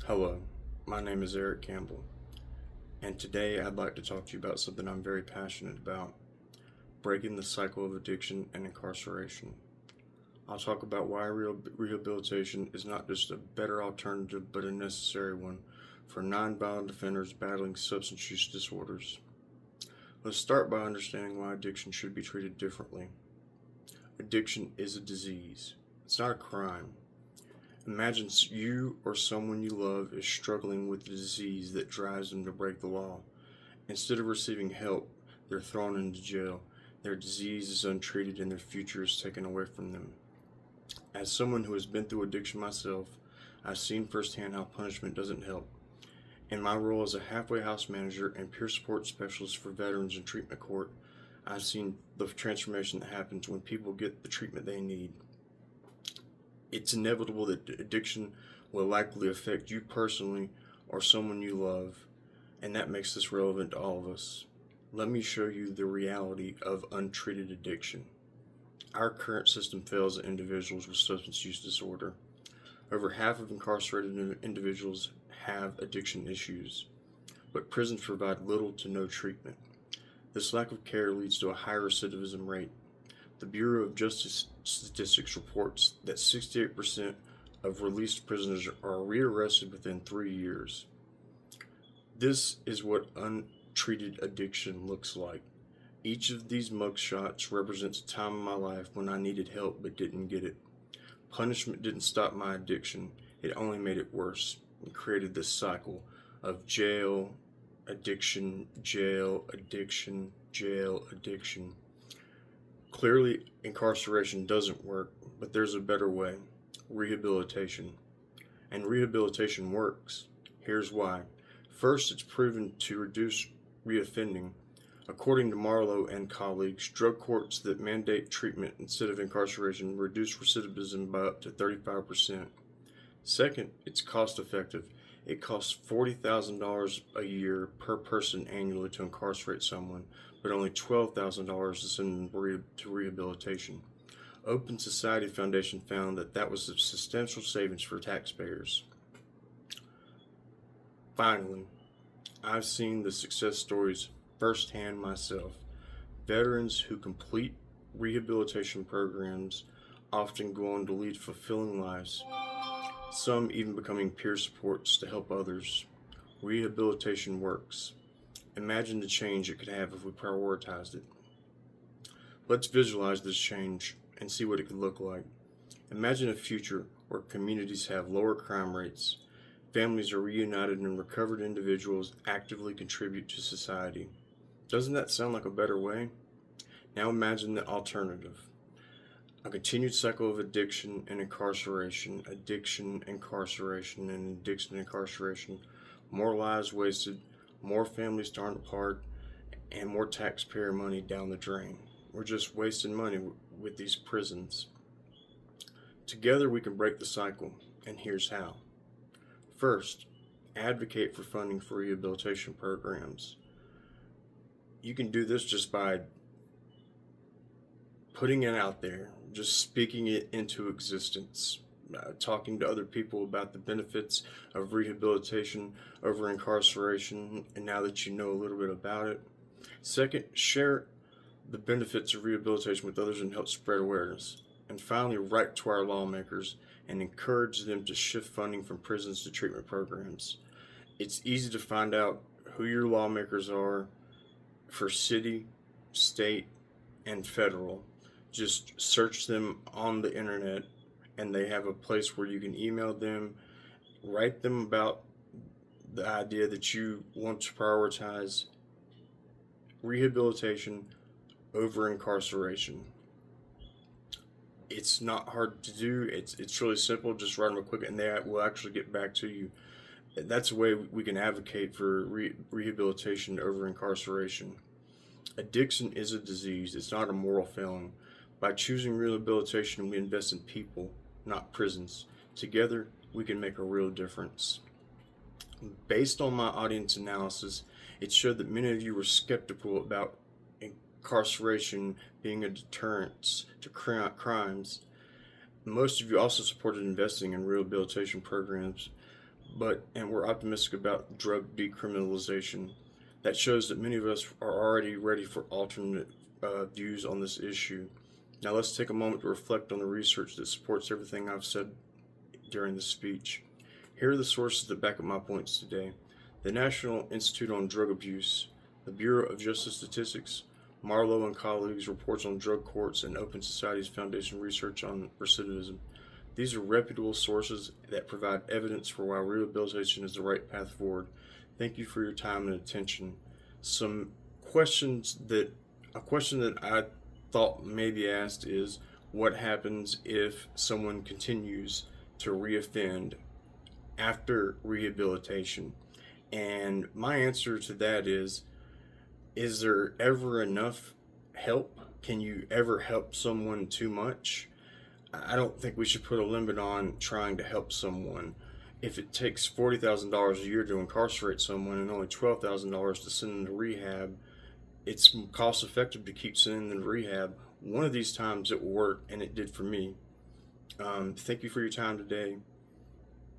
Hello, my name is Eric Campbell, and today I'd like to talk to you about something I'm very passionate about: breaking the cycle of addiction and incarceration. I'll talk about why rehabilitation is not just a better alternative but a necessary one for nonviolent offenders battling substance use disorders. Let's start by understanding why addiction should be treated differently. Addiction is a disease, it's not a crime. Imagine you or someone you love is struggling with a disease that drives them to break the law. Instead of receiving help, they're thrown into jail. Their disease is untreated and their future is taken away from them. As someone who has been through addiction myself, I've seen firsthand how punishment doesn't help. In my role as a halfway house manager and peer support specialist for veterans in treatment court, I've seen the transformation that happens when people get the treatment they need. It's inevitable that addiction will likely affect you personally or someone you love, and that makes this relevant to all of us. Let me show you the reality of untreated addiction. Our current system fails individuals with substance use disorder. Over half of incarcerated individuals have addiction issues, but prisons provide little to no treatment. This lack of care leads to a high recidivism rate. The Bureau of Justice Statistics reports that 68% of released prisoners are rearrested within 3 years. This is what untreated addiction looks like. Each of these mugshots represents a time in my life when I needed help but didn't get it. Punishment didn't stop my addiction, it only made it worse and created this cycle of jail, addiction, jail, addiction, jail, addiction. Clearly, incarceration doesn't work, but there's a better way: rehabilitation. And rehabilitation works. Here's why. First, it's proven to reduce reoffending. According to Marlowe and colleagues, drug courts that mandate treatment instead of incarceration reduce recidivism by up to 35%. Second, it's cost effective. It costs $40,000 a year per person annually to incarcerate someone, but only $12,000 to send them to rehabilitation. Open Society Foundation found that was a substantial savings for taxpayers. Finally, I've seen the success stories firsthand myself. Veterans who complete rehabilitation programs often go on to lead fulfilling lives, some even becoming peer supports to help others. Rehabilitation works. Imagine the change it could have if we prioritized it. Let's visualize this change and see what it could look like. Imagine a future where communities have lower crime rates, families are reunited, and recovered individuals actively contribute to society. Doesn't that sound like a better way? Now imagine the alternative: a continued cycle of addiction and incarceration, addiction, incarceration, and addiction, incarceration, more lives wasted, more families torn apart, and more taxpayer money down the drain. We're just wasting money with these prisons. Together we can break the cycle, and here's how. First, advocate for funding for rehabilitation programs. You can do this just by putting it out there, just speaking it into existence, talking to other people about the benefits of rehabilitation over incarceration, and now that you know a little bit about it. Second, share the benefits of rehabilitation with others and help spread awareness. And finally, write to our lawmakers and encourage them to shift funding from prisons to treatment programs. It's easy to find out who your lawmakers are for city, state, and federal. Just search them on the internet, and they have a place where you can email them, write them about the idea that you want to prioritize rehabilitation over incarceration. It's not hard to do. It's really simple. Just write them a quick, and they will actually get back to you. That's a way we can advocate for rehabilitation over incarceration. Addiction is a disease. It's not a moral failing. By choosing rehabilitation, we invest in people, not prisons. Together, we can make a real difference. Based on my audience analysis, it showed that many of you were skeptical about incarceration being a deterrent to crimes. Most of you also supported investing in rehabilitation programs, and we're optimistic about drug decriminalization. That shows that many of us are already ready for alternate views on this issue. Now let's take a moment to reflect on the research that supports everything I've said during this speech. Here are the sources that back up my points today: the National Institute on Drug Abuse, the Bureau of Justice Statistics, Marlowe and colleagues' reports on drug courts, and Open Society's Foundation research on recidivism. These are reputable sources that provide evidence for why rehabilitation is the right path forward. Thank you for your time and attention. Some questions that a question that I thought may be asked is, what happens if someone continues to reoffend after rehabilitation? And my answer to that is there ever enough help? Can you ever help someone too much? I don't think we should put a limit on trying to help someone. If it takes $40,000 a year to incarcerate someone and only $12,000 to send them to rehab, it's cost effective to keep sending them to rehab. One of these times it will work, and it did for me. Thank you for your time today.